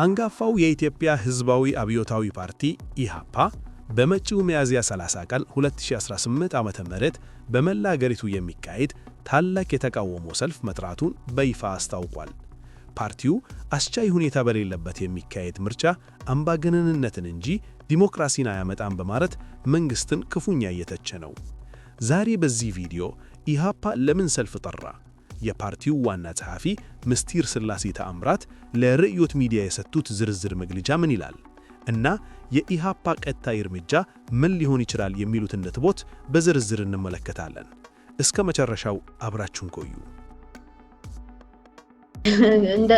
አንጋፋው የኢትዮጵያ ሕዝባዊ አብዮታዊ ፓርቲ ኢሃፓ በመጪው ሚያዝያ 30 ቀን 2018 ዓ.ም በመላ አገሪቱ የሚካሄድ ታላቅ የተቃውሞ ሰልፍ መጥራቱን በይፋ አስታውቋል። ፓርቲው አስቻይ ሁኔታ በሌለበት የሚካሄድ ምርጫ አምባገነንነትን እንጂ ዲሞክራሲን አያመጣም በማለት መንግስትን ክፉኛ እየተቸ ነው። ዛሬ በዚህ ቪዲዮ ኢሃፓ ለምን ሰልፍ ጠራ? የፓርቲው ዋና ጸሐፊ ምስጢር ስላሴ ተአምራት ለርዕዮት ሚዲያ የሰጡት ዝርዝር መግለጫ ምን ይላል? እና የኢሃፓ ቀጣይ እርምጃ ምን ሊሆን ይችላል የሚሉትን ነጥቦች በዝርዝር እንመለከታለን። እስከ መጨረሻው አብራችሁን ቆዩ።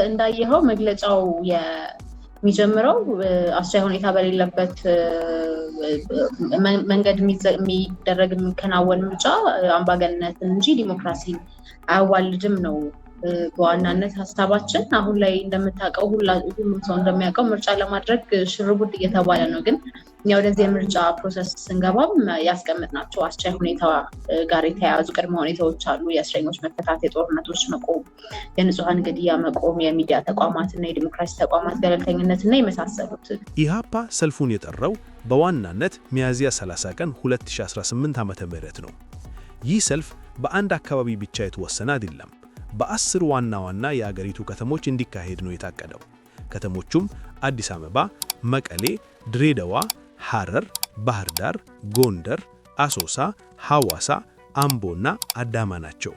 እንዳየኸው መግለጫው የሚጀምረው አስቻይ ሁኔታ በሌለበት መንገድ የሚደረግ የሚከናወን ምርጫ አምባገነንነትን እንጂ ዲሞክራሲን አያዋልድም ነው በዋናነት ሀሳባችን። አሁን ላይ እንደምታውቀው ሁሉም ሰው እንደሚያውቀው ምርጫ ለማድረግ ሽርጉድ እየተባለ ነው። ግን እኛ ወደዚህ የምርጫ ፕሮሰስ ስንገባም ያስቀመጥናቸው አስቻይ ሁኔታ ጋር የተያያዙ ቅድመ ሁኔታዎች አሉ። የእስረኞች መፈታት፣ የጦርነቶች መቆም፣ የንጹሐን ግድያ መቆም፣ የሚዲያ ተቋማትና የዲሞክራሲ ተቋማት ገለልተኝነትና የመሳሰሉት። ኢሃፓ ሰልፉን የጠራው በዋናነት ሚያዝያ 30 ቀን 2018 ዓ.ም ነው። ይህ ሰልፍ በአንድ አካባቢ ብቻ የተወሰነ አይደለም። በ10 ዋና ዋና የአገሪቱ ከተሞች እንዲካሄድ ነው የታቀደው። ከተሞቹም አዲስ አበባ፣ መቀሌ፣ ድሬዳዋ፣ ሐረር፣ ባህር ዳር፣ ጎንደር፣ አሶሳ፣ ሐዋሳ፣ አምቦና አዳማ ናቸው።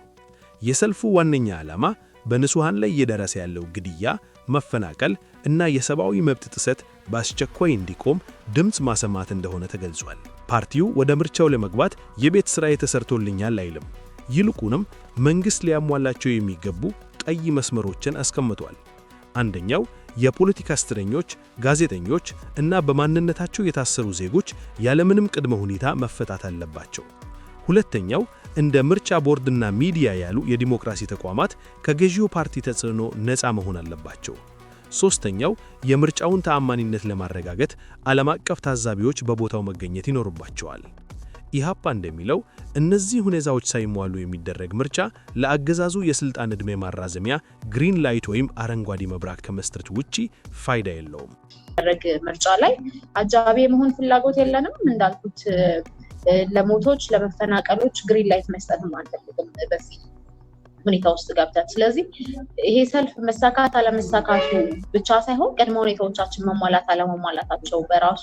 የሰልፉ ዋነኛ ዓላማ በንጹሐን ላይ እየደረሰ ያለው ግድያ፣ መፈናቀል እና የሰብአዊ መብት ጥሰት በአስቸኳይ እንዲቆም ድምፅ ማሰማት እንደሆነ ተገልጿል። ፓርቲው ወደ ምርጫው ለመግባት የቤት ሥራ ተሰርቶልኛል አይልም። ይልቁንም መንግሥት ሊያሟላቸው የሚገቡ ቀይ መስመሮችን አስቀምጧል። አንደኛው የፖለቲካ እስረኞች፣ ጋዜጠኞች እና በማንነታቸው የታሰሩ ዜጎች ያለምንም ቅድመ ሁኔታ መፈታት አለባቸው። ሁለተኛው እንደ ምርጫ ቦርድና ሚዲያ ያሉ የዲሞክራሲ ተቋማት ከገዢው ፓርቲ ተጽዕኖ ነፃ መሆን አለባቸው። ሶስተኛው የምርጫውን ተአማኒነት ለማረጋገጥ ዓለም አቀፍ ታዛቢዎች በቦታው መገኘት ይኖርባቸዋል። ኢሃፓ እንደሚለው እነዚህ ሁኔታዎች ሳይሟሉ የሚደረግ ምርጫ ለአገዛዙ የስልጣን ዕድሜ ማራዘሚያ ግሪን ላይት ወይም አረንጓዴ መብራት ከመስጠት ውጪ ፋይዳ የለውም። ምርጫ ላይ አጃቢ የመሆን ፍላጎት የለንም። እንዳልኩት ለሞቶች፣ ለመፈናቀሎች ግሪን ላይት መስጠትም አንፈልግም በዚህ ሁኔታ ውስጥ ገብተን። ስለዚህ ይሄ ሰልፍ መሳካት አለመሳካቱ ብቻ ሳይሆን ቅድመ ሁኔታዎቻችን መሟላት አለመሟላታቸው በራሱ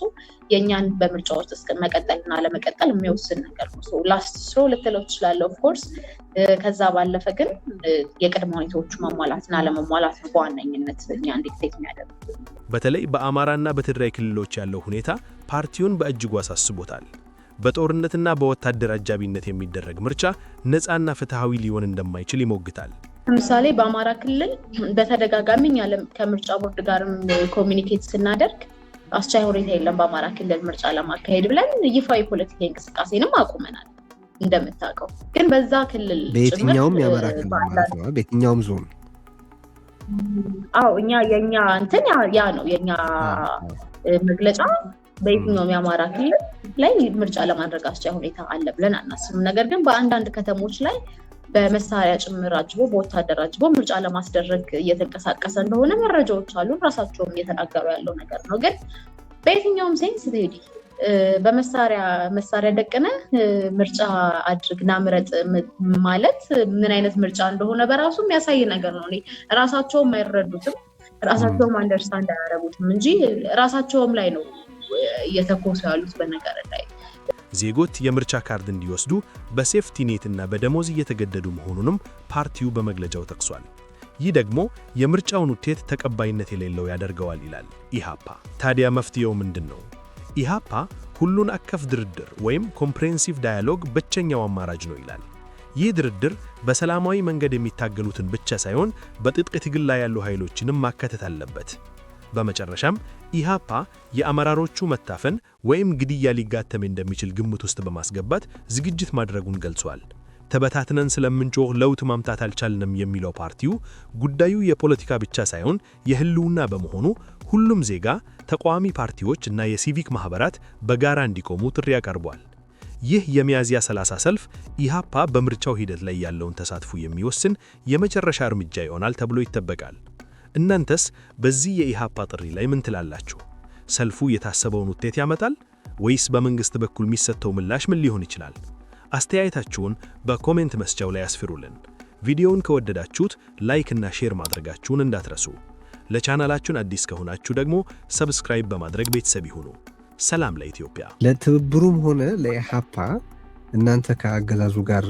የእኛን በምርጫ ውስጥ እስከ መቀጠልና አለመቀጠል የሚወስን ነገር ነው። ላስት ስሮ ልትለው ትችላለህ ኦፍኮርስ። ከዛ ባለፈ ግን የቅድመ ሁኔታዎቹ መሟላትና አለመሟላት በዋነኝነት እኛን ዲክቴት የሚያደርግ። በተለይ በአማራና በትግራይ ክልሎች ያለው ሁኔታ ፓርቲውን በእጅጉ አሳስቦታል። በጦርነትና በወታደር አጃቢነት የሚደረግ ምርጫ ነፃና ፍትሃዊ ሊሆን እንደማይችል ይሞግታል። ለምሳሌ በአማራ ክልል በተደጋጋሚ ከምርጫ ቦርድ ጋርም ኮሚኒኬት ስናደርግ አስቻይ ሁኔታ የለም በአማራ ክልል ምርጫ ለማካሄድ ብለን ይፋዊ ፖለቲካ እንቅስቃሴንም አቁመናል። እንደምታውቀው ግን በዛ ክልል በየትኛውም የአማራ ክልል ማለት ነው፣ በየትኛውም ዞን የኛ እንትን ያ ነው የኛ መግለጫ። በየትኛውም የአማራ ክልል ላይ ምርጫ ለማድረግ አስቻይ ሁኔታ አለ ብለን አናስብም። ነገር ግን በአንዳንድ ከተሞች ላይ በመሳሪያ ጭምር አጅቦ በወታደር አጅቦ ምርጫ ለማስደረግ እየተንቀሳቀሰ እንደሆነ መረጃዎች አሉ። ራሳቸውም እየተናገሩ ያለው ነገር ነው። ግን በየትኛውም ሴንስ ቴዲ በመሳሪያ ደቅነ ምርጫ አድርግና ምረጥ ማለት ምን አይነት ምርጫ እንደሆነ በራሱ የሚያሳይ ነገር ነው። ራሳቸውም አይረዱትም፣ ራሳቸውም አንደርስታንድ አያደርጉትም እንጂ ራሳቸውም ላይ ነው እየተኮሱ ያሉት። በነገር ላይ ዜጎች የምርጫ ካርድ እንዲወስዱ በሴፍቲ ኔትና በደሞዝ እየተገደዱ መሆኑንም ፓርቲው በመግለጫው ጠቅሷል። ይህ ደግሞ የምርጫውን ውጤት ተቀባይነት የሌለው ያደርገዋል ይላል ኢሃፓ። ታዲያ መፍትሄው ምንድን ነው? ኢሃፓ ሁሉን አቀፍ ድርድር ወይም ኮምፕሬሄንሲቭ ዳያሎግ ብቸኛው አማራጭ ነው ይላል። ይህ ድርድር በሰላማዊ መንገድ የሚታገሉትን ብቻ ሳይሆን በትጥቅ ትግል ላይ ያሉ ኃይሎችንም ማካተት አለበት። በመጨረሻም ኢሃፓ የአመራሮቹ መታፈን ወይም ግድያ ሊጋጠም እንደሚችል ግምት ውስጥ በማስገባት ዝግጅት ማድረጉን ገልጿል። ተበታትነን ስለምንጮህ ለውጥ ማምጣት አልቻልንም የሚለው ፓርቲው ጉዳዩ የፖለቲካ ብቻ ሳይሆን የህልውና በመሆኑ ሁሉም ዜጋ፣ ተቃዋሚ ፓርቲዎች እና የሲቪክ ማህበራት በጋራ እንዲቆሙ ጥሪ ያቀርቧል። ይህ የሚያዝያ 30 ሰልፍ ኢሃፓ በምርጫው ሂደት ላይ ያለውን ተሳትፎ የሚወስን የመጨረሻ እርምጃ ይሆናል ተብሎ ይጠበቃል። እናንተስ በዚህ የኢሃፓ ጥሪ ላይ ምን ትላላችሁ? ሰልፉ የታሰበውን ውጤት ያመጣል ወይስ በመንግስት በኩል የሚሰጠው ምላሽ ምን ሊሆን ይችላል? አስተያየታችሁን በኮሜንት መስጫው ላይ አስፍሩልን። ቪዲዮውን ከወደዳችሁት ላይክ እና ሼር ማድረጋችሁን እንዳትረሱ። ለቻናላችን አዲስ ከሆናችሁ ደግሞ ሰብስክራይብ በማድረግ ቤተሰብ ይሁኑ። ሰላም ለኢትዮጵያ። ለትብብሩም ሆነ ለኢሃፓ እናንተ ከአገዛዙ ጋር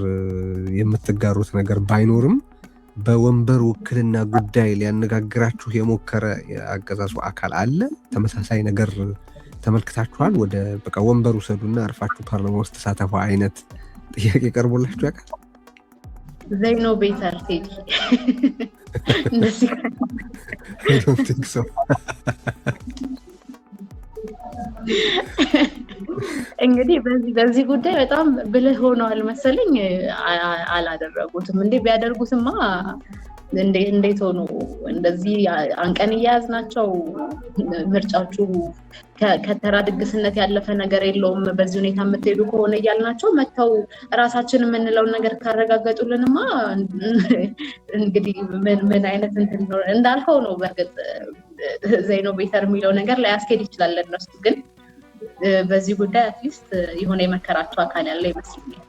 የምትጋሩት ነገር ባይኖርም በወንበር ውክልና ጉዳይ ሊያነጋግራችሁ የሞከረ የአገዛዙ አካል አለ? ተመሳሳይ ነገር ተመልክታችኋል? ወደ በቃ ወንበር ውሰዱና አርፋችሁ ፓርላማ ውስጥ ተሳተፉ አይነት ጥያቄ ቀርቦላችሁ ያውቃል? They know better, Teddy. I don't think so. እንግዲህ በዚህ ጉዳይ በጣም ብልህ ሆነዋል መሰለኝ። አላደረጉትም። እንዴ ቢያደርጉትማ እንዴት ሆኖ እንደዚህ አንቀን እያያዝናቸው ምርጫችሁ ከተራ ድግስነት ያለፈ ነገር የለውም በዚህ ሁኔታ የምትሄዱ ከሆነ እያልናቸው መተው ራሳችን የምንለውን ነገር ካረጋገጡልንማ እንግዲህ ምን አይነት እንትን ነው እንዳልከው ነው። በእርግጥ ዘይኖ ቤተር የሚለው ነገር ላያስኬድ ይችላል ለእነሱ፣ ግን በዚህ ጉዳይ አትሊስት የሆነ የመከራቸው አካል ያለ ይመስለኛል።